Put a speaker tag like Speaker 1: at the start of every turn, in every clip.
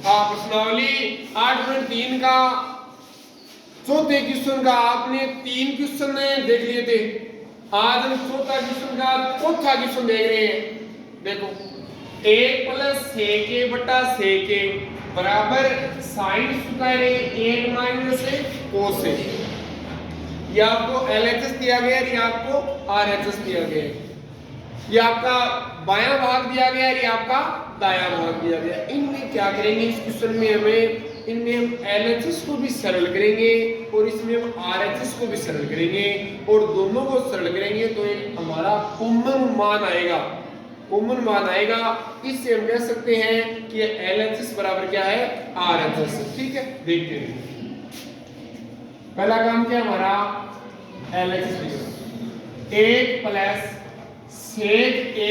Speaker 1: प्रश्नावली 8.3 का चौथे क्वेश्चन का आपने 3 क्वेश्चन देख लिए थे। आज हम चौथा क्वेश्चन का चौथा क्वेश्चन देख रहे हैं। देखो 1 + sec a बटा sec a बराबर sin square a 1 - cos a। ये आपको LHS दिया गया है, ये आपको RHS दिया गया है। ये आपका बायां भाग दिया गया है, ये आपका दायां भाग दिया गया है। इनमें क्या करेंगे इस क्वेश्चन में इनमें हम LHS को भी सरल करेंगे और इसमें हम RHS को भी सरल करेंगे और दोनों को सरल करेंगे तो एक हमारा कॉमन मान आएगा। कॉमन मान आएगा, इससे हम कह सकते हैं कि LHS बराबर क्या है RHS। ठीक है, देखते हैं। पहला काम क्या हमारा LHS 1 + sec a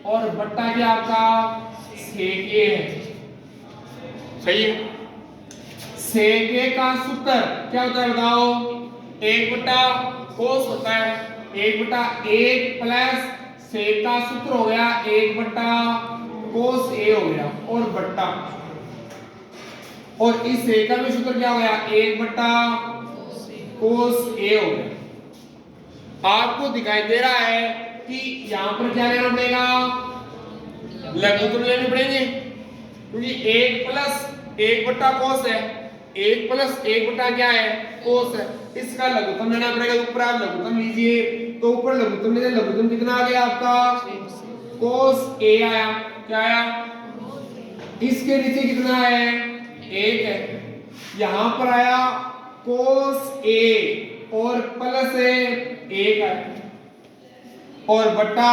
Speaker 1: और बट्टा क्या आपका sec a है। सही है। sec a का सूत्र क्या होता है बताओ? 1/cos होता है। 1/1 प्लस sec का सूत्र हो गया 1/cos a हो गया और बट्टा, और इस sec का भी सूत्र क्या हो गया 1/cos a हो गया। आपको दिखाई दे रहा है कि यहां पर क्या लेना पड़ेगा? लघुत्तम लेने पड़ेंगे, क्योंकि 1 + 1/cos है। 1 + 1 क्या है cos है। इसका लघुत्तम लेना पड़ेगा। ऊपर आप लघुत्तम लीजिए तो ऊपर लघुत्तम लेते, लघुत्तम कितना आ गया आपका cos a आया। क्या आया? इसके नीचे कितना है 1 है। यहां पर आया cos a और प्लस है 1 है और बट्टा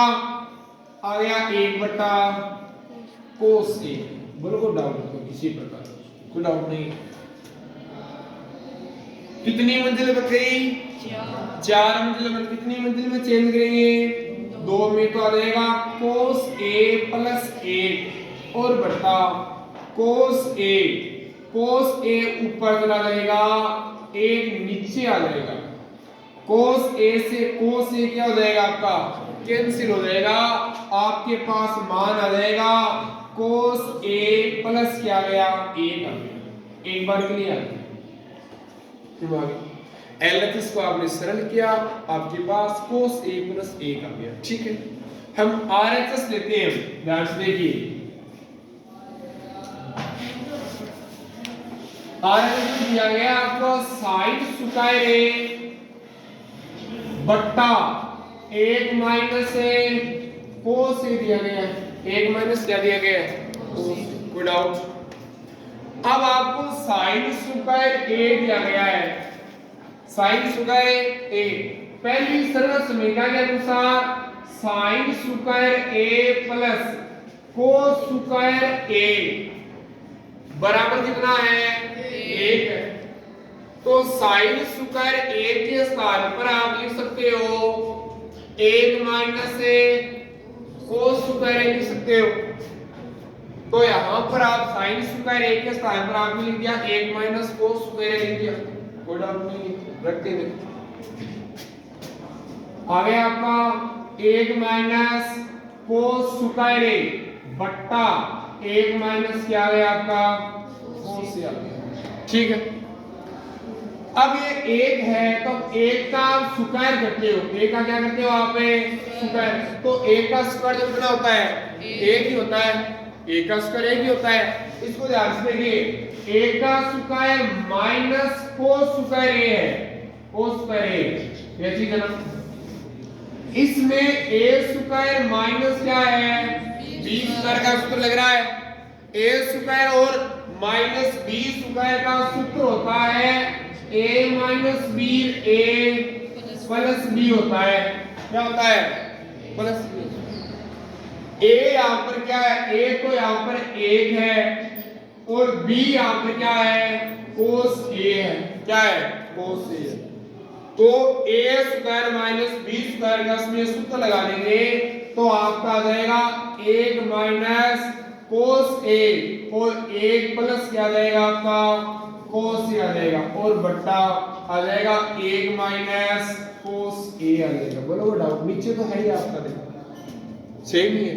Speaker 1: आ गया 1/cos a। बोलो कोई डाउट तो किसी प्रकार कोई डाउट नहीं। कितनी मंजिल बच गई? 4 मंजिल में। कितनी मंजिल में चेंज करेंगे? 2 में तो आ जाएगा cos a + 1 और बट्टा cos a। cos a ऊपर चला जाएगा, 1 नीचे आ जाएगा। cos a से cos a क्या हो जाएगा आपका कैंसिल हो जाएगा। आपके पास मान आ जाएगा cos a प्लस क्या गया 1 आ गया। एक बार के लिए आ गया। LHS को आपने सरल किया, आपके पास cos a + 1 आ गया। ठीक है, हम RHS लेते हैं। ध्यान से देखिए, RHS दिया गया आपको sin स्क्वायर a बट्टा 1 - cos a दिया गया है। 1 - क्या दिया गया है cos। कोई डाउट? अब आपको sin स्क्वायर a दिया गया है। sin स्क्वायर a पहली सरल समीकरण के अनुसार sin square a + cos square a बराबर कितना है 1 है। तो sin स्क्वायर a के स्थान पर आप लिख सकते हो 1 - cos स्क्वायर a लिख सकते हो। तो यहां पर आप sin स्क्वायर a के स्थान पर आपने लिख दिया 1 - cos स्क्वायर a लिख दिया। कोई डाउट नहीं, रखते हैं। आगे आपका 1 - cos स्क्वायर a बट्टा 1 - क्या है आपका cos a आ गया। ठीक है, अब ये 1 है तो 1 का आप स्क्वायर करते हो। 1 का क्या करते हो आप स्क्वायर। तो 1 का स्क्वायर जो कितना होता है 1 ही होता है। 1 का स्क्वायर 1 ही होता है। इसको ध्यान से देखिए, 1 का square minus cos square a है। cos स्क्वायर a ये चीज है ना। इसमें a स्क्वायर माइनस क्या है b स्क्वायर का सूत्र लग रहा है। a स्क्वायर और माइनस b स्क्वायर का सूत्र होता है a - b a plus b होता है। क्या होता है प्लस b। a यहां पर क्या है a तो यहां पर 1 है और b यहां पर क्या है cos a है। क्या है cos a है। तो a square minus b square का इसमें सूत्र लगा देंगे तो आपका आ जाएगा 1 - cos a और 1 प्लस क्या आ जाएगा आपका cos a आ जाएगा और बट्टा आ जाएगा 1 - cos a आ जाएगा। बोलो वो डाउट नीचे तो है ही आपका, देखो सेम ही है।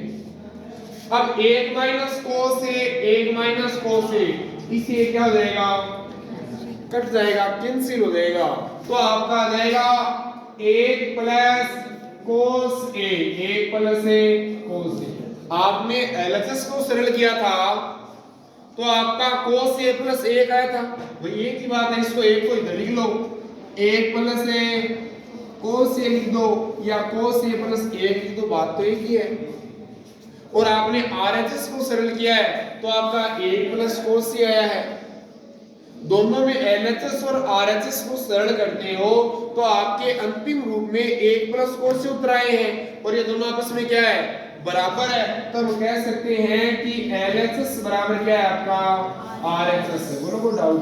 Speaker 1: अब 1 माइनस कोस ए, 1 माइनस कोस ए, इसे क्या हो जाएगा, कट जाएगा, कैंसिल हो जाएगा। तो आपका आ जाएगा 1 प्लस कोस ए, 1 प्लस ए कोस ए। आपने एलएचएस को सरल किया था तो आपका कोस ए प्लस 1 आया था, वही एक ही बात है, इसको एक को इधर लिख लो, 1 प्लस ए कोस ए लिख दो या कोस ए प्लस 1 लिख दो, बात तो एक ही है। और आपने आरएचएस को सरल किया है तो आपका 1 प्लस कोस ए आया है। दोनों में एलएचएस और आरएचएस को सरल करते हो तो आपके अंतिम रूप में 1 प्लस कोस ए उत्तर आए हैं और ये दोनों आपस में क्या है, बराबर है। तो हम कह सकते हैं कि एलएचएस बराबर क्या है आपका आरएचएस है। बोलो कोई डाउट,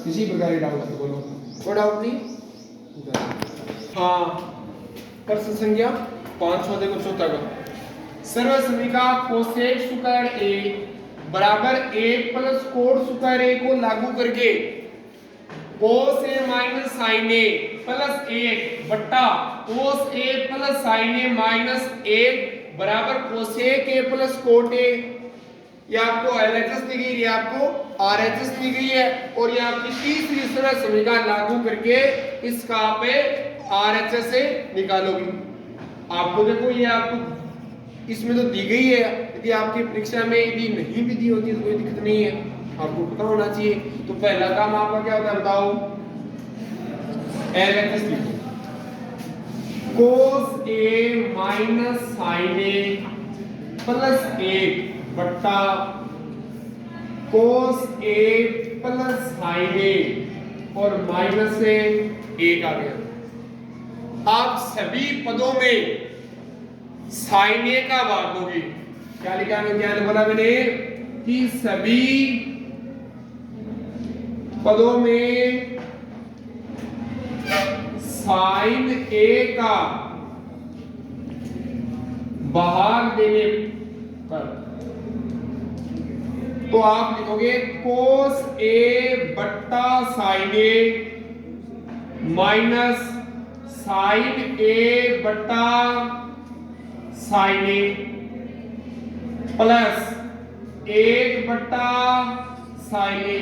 Speaker 1: किसी प्रकार की डाउट है तो बोलो, कोई डाउट नहीं। हाँ, प्रश्न संख्या 5 देखो, चौथा का सर्वसमीका कोसेक स्क्वायर ए बराबर 1 प्लस कोट स्क्वायर ए को लागू करके कोस ए माइनस साइन ए प्लस 1 बट्टा कोस ए प्लस साइन ए माइनस 1 बराबर cosec A plus cot A. ये आपको एलएचएस दी गई, ये आपको आरएचएस दी गई है और ये आपकी तीसरी सर्वसमीका लागू करके इसका पे आरएचएस से निकालोगे। आपको देखो ये आपको इसमें तो दी गई है, यदि आपकी परीक्षा में यदि नहीं भी दी होती तो कोई दिक्कत नहीं है, आपको पता होना चाहिए। तो पहला काम आपका क्या होता है बताओ, एलएचएस लिखो, कोस ए माइनस साइन ए प्लस 1 बट्टा कोस ए प्लस साइन ए और माइनस से 1 आ गया। आप सभी पदों में साइन ए का भाग दोगे। क्या लिखा है, क्या बोला मैंने कि सभी पदों में साइन ए का भाग देने पर तो आप लिखोगे कोस ए बट्टा साइन ए माइनस साइन ए बट्टा साइन ए प्लस 1 बट्टा साइन ए।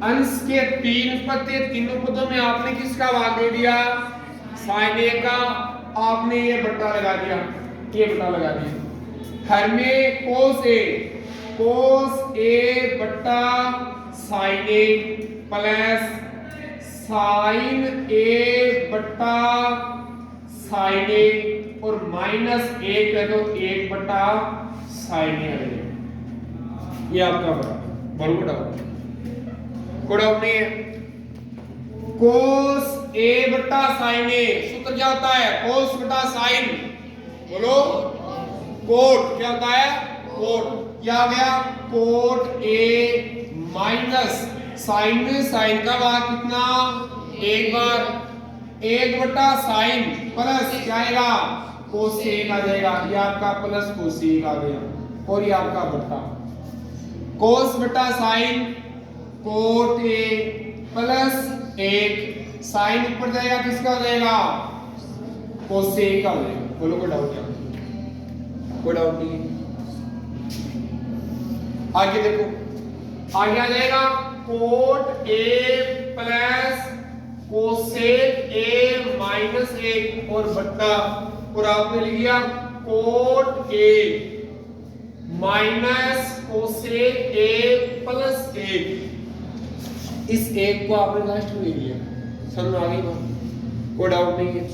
Speaker 1: अंश के 3 पद थे, तीनों पदों में आपने किसका भाग दे दिया, साइन ए का। आपने ये बट्टा लगा दिया, ये बट्टा लगा दिया। हर में कोस ए बट्टा साइन ए प्लस साइन ए बट्टा साइन ए और माइनस 1 है तो 1 बट्टा साइन ए। ये आपका बराबर डाउट, कोई डाउट नहीं है। कोस ए बट्टा साइन ए सूत्र क्या होता है, कोस बट्टा साइन, बोलो कोट, क्या होता है कोट। क्या आ गया, कोट ए माइनस साइन में साइन का भाग कितना, 1 बार, 1 बट्टा साइन प्लस क्या आएगा कोसेक आ जाएगा। ये आपका प्लस कोसेक आ गया और ये आपका बट्टा कोस बट्टा sine cot A plus 1 sine ऊपर जाएगा, किसका हो जाएगा कोसेक का हो जाएगा। बोलो कोई डाउट क्या, कोई डाउट नहीं। आगे देखो, आगे आ जाएगा coat A plus cosec A minus 1 और बट्टा, और आपने लिख दिया coat A minus cosec A plus 1। इस 1 को आपने लास्ट में ले लिया, समझ आ गई बात, कोई डाउट नहीं है।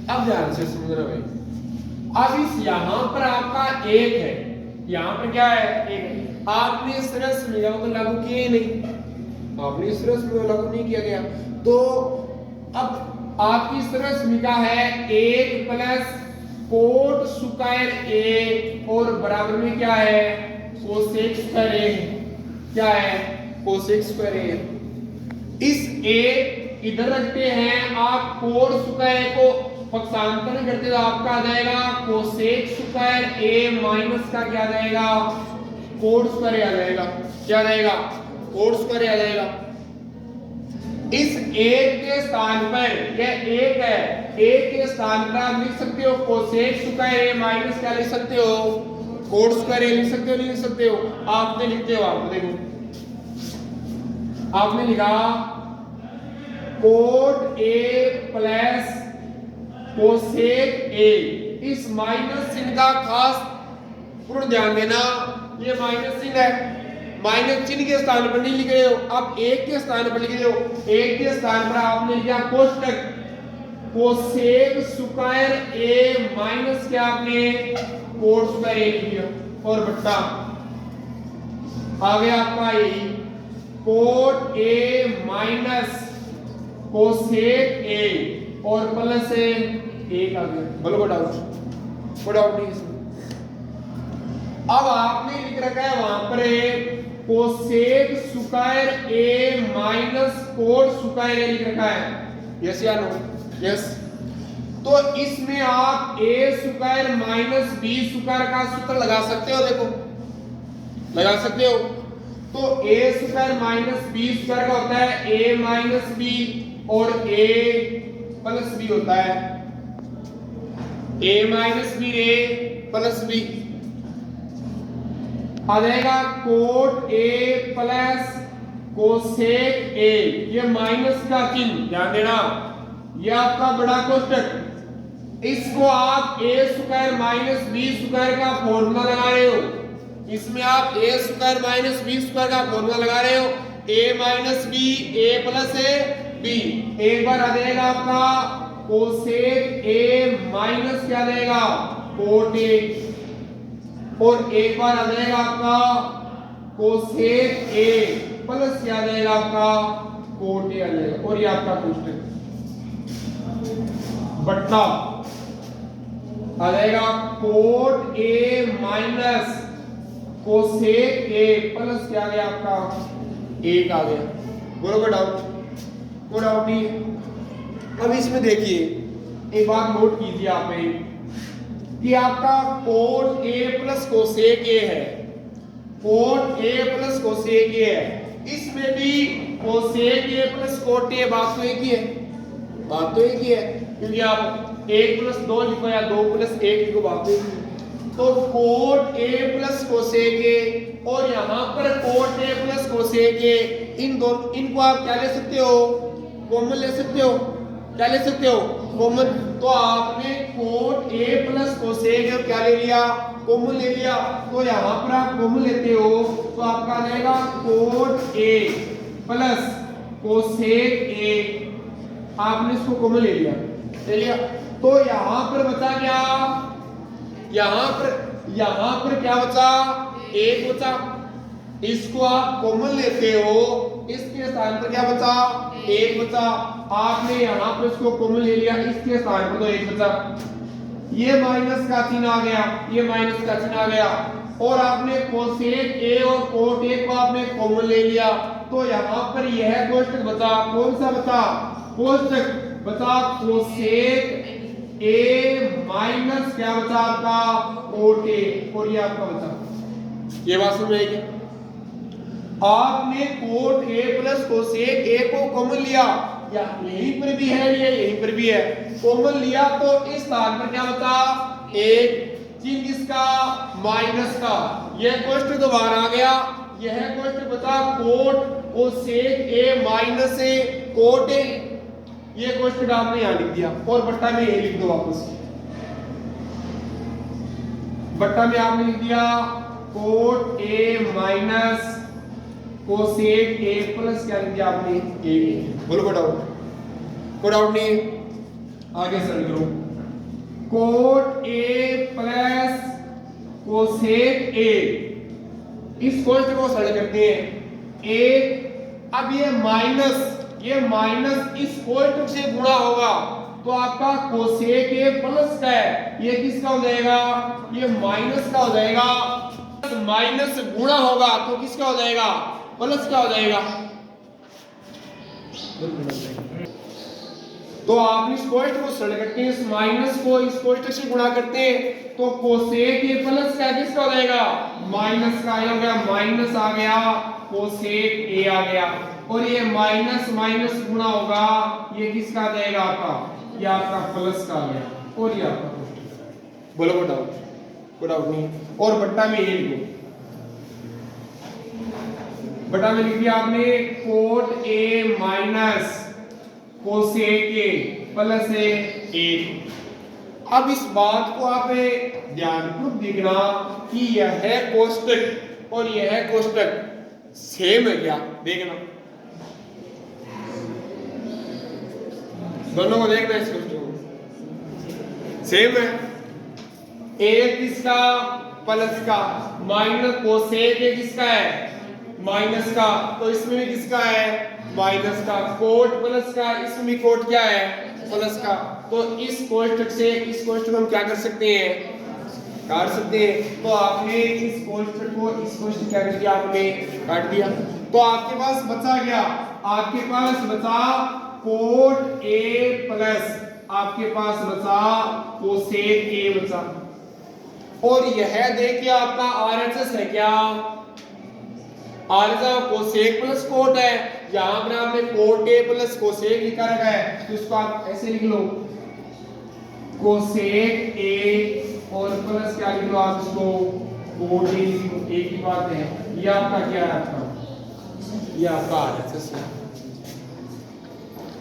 Speaker 1: अब ध्यान से समझना भाई, अब इस यहां पर आपका 1 है, यहां पर क्या है 1, आपने इस रस्म को लागू किए नहीं, आपने इस रस्म को लागू नहीं किया गया, तो अब आपकी सर्वसमीका है 1 प्लस कोट स्क्वायर ए और बराबर में क्या है कोसेक स्क्वायर ए, क्या है कोसेक स्क्वायर ए। इस ए इधर रखते हैं, आप कोट स्क्वायर को पक्षांतर करते तो आपका आ जाएगा कोसेक स्क्वायर ए माइनस का क्या आ जाएगा कोट स्क्वायर आ जाएगा, क्या आ जाएगा कोट स्क्वायर आ जाएगा। इस एक के स्थान पर, यह एक है, एक के स्थान पर आप लिख सकते हो कोसेक स्क्वायर ए माइनस क्या लिख सकते हो, कोट स्क्वायर ए लिख सकते हो, नहीं लिख सकते हो? आपने लिखते हो, आप देखो आपने लिखा कोट ए प्लस कोसेक ए। इस माइनस चिन्ह का खास पूर्ण ध्यान देना, ये माइनस चिन्ह है, माइनस चिन्ह के स्थान पर नहीं लिख रहे हो, आप एक के स्थान पर लिख रहे हो। एक के स्थान पर आपने लिखा कोष्टक कोसेक स्क्वायर ए माइनस क्या आपने कोट स्क्वायर ए लिख दिया और बट्टा आ गया आपका यही coat A minus cosec A और प्लस एक आ गया। बोलो कोई डाउट नहीं इसमें। अब आपने लिख रखा है वहां पर कोसेक स्क्वायर ए माइनस कोट स्क्वायर ए लिख रखा है, यस या नो? यस। तो इसमें आप ए स्क्वायर माइनस बी स्क्वायर का सूत्र लगा सकते हो, देखो लगा सकते हो। तो ए स्क्वायर माइनस बी स्क्वायर का होता है ए माइनस बी और ए प्लस बी होता है, ए minus B A plus B आ जाएगा कोट ए प्लस कोसेक ए। ये माइनस का चिन्ह ध्यान देना, ये आपका बड़ा कोष्टक, इसको आप ए स्क्वायर माइनस बी स्क्वायर का फॉर्मूला लगा रहे हो, इसमें आप ए स्क्वायर माइनस बी स्क्वायर का फॉर्मूला लगा रहे हो, ए minus B A plus B. एक बार आ जाएगा आपका कोसेक ए माइनस क्या देगा कोट ए, और एक बार आ जाएगा आपका कोसेक ए प्लस क्या देगा आपका कोट ए आ जाएगा, और ये आपका कोष्टक बट्टा आ जाएगा coat A minus cosec A plus क्या आ गया आपका एक आ गया। बोलो कोई डाउट? कोई डाउट नहीं है। अब इसमें देखिए एक बात नोट कीजिए आप कि आपका cot A plus cosec A है, cot A plus cosec A है, इसमें भी cosec A plus cot A बात तो एक ही है, बात तो एक ही है, क्योंकि आप 1 प्लस 2 लिखो या 2 प्लस 1 लिखो बात तो एक ही है। तो cot A plus cosec A और यहां पर cot A plus cosec A, इन दोनों इनको आप क्या ले सकते हो कॉमन ले सकते हो, क्या ले सकते हो कॉमन। तो आपने कोट ए प्लस कोसेक ए क्या ले लिया कॉमन ले लिया, तो यहां पर आप कॉमन लेते हो तो आपका आ जाएगा कोट ए प्लस कोसेक ए, आपने इसको कॉमन ले लिया। तो यहां पर बचा क्या, यहां पर क्या बचा एक बचा, इसको आप कॉमन लेते हो, इसके स्थान पर क्या बचा एक बचा, आपने यहां पर इसको कॉमन ले लिया, इसके स्थान पर तो एक बचा, ये माइनस का चिन्ह आ गया, ये माइनस का चिन्ह आ गया, और आपने कोसेक ए और कोट ए को आपने कॉमन ले लिया, तो यहां पर यह कोष्टक बचा, कौन सा बचा कोष्टक बचा कोसेक ए माइनस क्या बचा आपका कोट ए, और ये आपका बचा। ये बात समझ आई? आपने कोट ए प्लस कोसेक ए को कॉमन लिया, या यहीं पर भी है, ये यहीं पर भी है, कॉमन लिया तो इस स्थान पर क्या बचा एक, चिन्ह किसका माइनस का, यह कोष्टक तो बाहर आ गया, यह कोष्टक बचा cot cosec A minus A cot A, ये कोष्टक आपने यहां लिख दिया, और बट्टा में ये लिख दो वापस, बट्टा में आपने लिख दिया coat A minus cosec A plus क्या लिख दिया आपने एक। बोलो कोई डाउट? कोई डाउट नहीं? आगे सरल करो, कोट ए प्लस कोसेक ए, इस कोष्टक को सरल करते हैं एक, अब ये माइनस इस कोष्टक से गुणा होगा तो आपका कोसेक ए प्लस का है, ये किसका हो जाएगा ये माइनस का हो जाएगा, माइनस गुणा होगा तो किसका हो जाएगा प्लस का हो जाएगा। तो आप इस कोष्टक को सरल करते हैं, इस माइनस को इस कोष्टक से गुणा करते हैं तो कोसेक ए प्लस का किसका हो जाएगा माइनस का, हो गया माइनस आ गया कोसेक ए आ गया, और ये माइनस माइनस गुना होगा, ये किसका आ जाएगा आपका, ये आपका प्लस का आ गया और ये आपका कोष्टक। बोलो कोई डाउट नहीं। और बट्टा में ये लिखो, बटा में लिख दिया आपने cot A minus cosec A plus A. अब इस बात को आप ध्यानपूर्वक देखना कि यह है कोष्टक और यह है कोष्टक सेम है क्या, देखना दोनों को देखना, इस कोष्टक को सेम है। एक किसका, प्लस का, माइनस कोसेक ए किसका है, माइनस का, तो इसमें भी किसका है, माइनस का। कोट प्लस का, इसमें भी कोट क्या है, प्लस का। तो इस कोष्टक से इस कोष्टक हम क्या कर सकते हैं, काट सकते हैं। तो आपने इस कोष्टक को इस कोष्टक क्या कर दिया, आपने काट दिया। तो आपके पास बचा क्या, आपके पास बचा कोट ए प्लस आपके पास बचा कोसेक ए बचा। और यह देखिए आपका आरएचएस है क्या, आरएचएस कोसेक प्लस कोट है। यहां पर आपने कोट ए प्लस कोसेक लिखा रखा है, तो इसको आप ऐसे लिख लो कोसेक ए और प्लस क्या लिख लो आप इसको कोट ए लिख लो, एक ही बात है। ये आपका क्या है, आपका ये आपका आरएचएस है।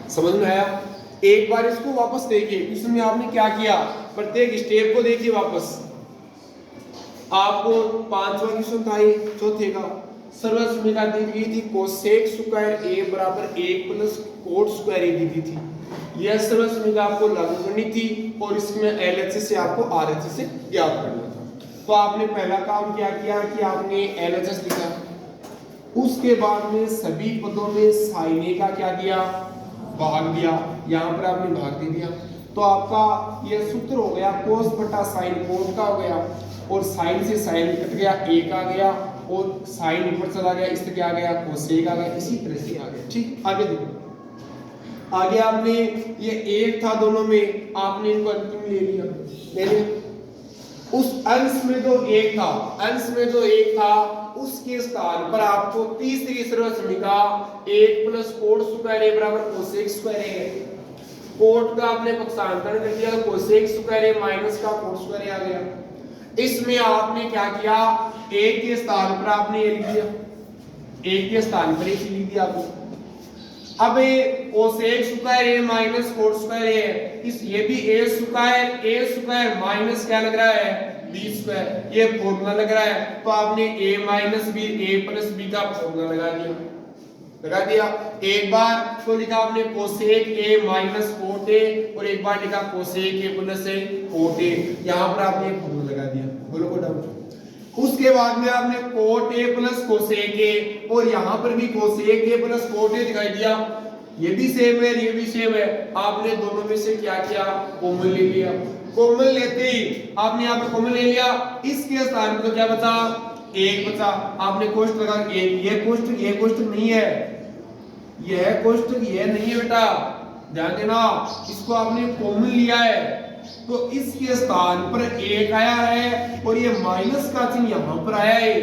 Speaker 1: समझ में आया। एक बार इसको वापस देखिए, इसमें आपने क्या किया, प्रत्येक स्टेप को देखिए वापस। आपको पांचवा क्वेश्चन था ये, चौथे का सर्वसमीका दी गई थी कोसेक स्क्वायर ए बराबर 1 प्लस कोट स्क्वायर ए दी गई थी। यह सर्वसमीका आपको लागू करनी थी और इसमें एलएचएस से आपको आरएचएस से ज्ञात करना था। तो आपने पहला काम क्या किया कि आपने एलएचएस लिखा, उसके बाद में सभी पदों में साइन ए का क्या दिया, भाग दिया। यहाँ पर आपने भाग दे दिया, तो आपका यह सूत्र हो गया कोस बटा साइन कोट का हो गया, और साइन से साइन कट गया, एक आ गया, और साइन ऊपर चला गया, इस क्या आ गया, कोसेक आ गया, इसी तरह से आ गया। ठीक, आगे देखो। आगे आपने ये एक था दोनों में, आपने इनको अंतिम ले लिया। उस अंश में तो एक था, अंश में तो एक था, उसके स्थान पर आपको तीसरी सर्वसमीका 1 प्लस कोट स्क्वायर ए बराबर कोसेक स्क्वायर ए है। कोट का आपने पक्षांतरण कर दिया, कोसेक स्क्वायर ए माइनस का कोट स्क्वायर ए आ गया। इसमें आपने क्या किया, एक के स्थान पर आपने ये लिख दिया, एक के स्थान पर इसे लिख दिया आपने। अब कोसेक स्क्वायर ए माइनस कोट स्क्वायर ए है, इस ये भी ए स्क्वायर माइनस क्या लग रहा है, बी स्क्वायर, ये फॉर्मूला लग रहा है। तो आपने a minus B A plus B का फॉर्मूला लगा दिया। एक बार तो लिखा आपने cosec A minus cot A, और एक बार लिखा cosec A plus cot A. यहाँ पर आपने फॉर्मूला लगा दिया, बोलो कोई डाउट। उसके बाद में आपने cot A plus cosec A, और यहाँ पर भी कोसेक ए प्लस कोट ए दिखाई दिया। ये भी सेम है, ये भी सेम है। आपने दोनों में से क्या किया, कॉमन ले लिया। कॉमन लेते ही आपने यहाँ पर कॉमन ले लिया, इसके स्थान पर तो क्या बचा, एक बचा। आपने कोष्टक लगा एक, ये कोष्टक नहीं है, यह कोष्टक यह नहीं है बेटा, ध्यान देना। इसको आपने कॉमन लिया है, तो इसके स्थान पर एक आया है, और ये माइनस का चिन्ह यहाँ पर आया है।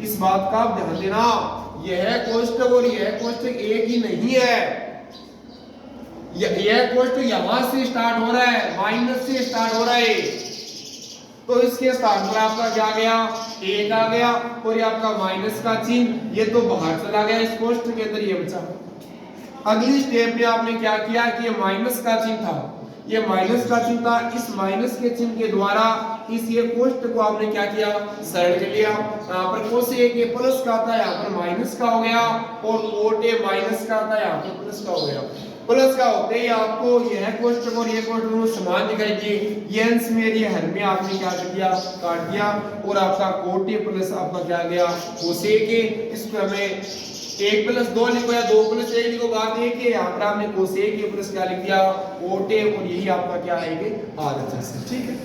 Speaker 1: इस बात का आप ध्यान देना, यह कोष्टक और यह कोष्टक एक ही नहीं है। यह कोष्टक यहां से स्टार्ट हो रहा है, माइनस से स्टार्ट हो रहा है, तो इसके स्थान पर आपका क्या गया, एक आ गया, और ये आपका माइनस का चिन्ह ये तो बाहर चला गया, इस कोष्टक के अंदर ये बचा। अगली स्टेप में आपने क्या किया कि ये माइनस का चिन्ह था, ये माइनस का चिन्ह था, इस माइनस के चिन्ह के द्वारा इस ये कोष्टक को आपने क्या किया, सरल कर लिया। यहाँ पर कोसेक ए प्लस का था, यहाँ पर माइनस का हो गया, और कोट ए माइनस का था, यहाँ पर प्लस का हो गया। प्लस का होते ही आपको यह कोष्टक और ये कोष्टक समान दिखाई दिए, ये अंश में ये हर में आपने क्या कर दिया, काट दिया, और आपका कोट ए प्लस आपका क्या गया, कोसेक ए। इसमें हमें 1 प्लस 2 लिखो या 2 प्लस 1 लिखो, बात एक है। यहाँ पर आपने कोसेक ए प्लस क्या लिख दिया, कोट ए, और यही आपका क्या है, आरएचएस। ठीक है।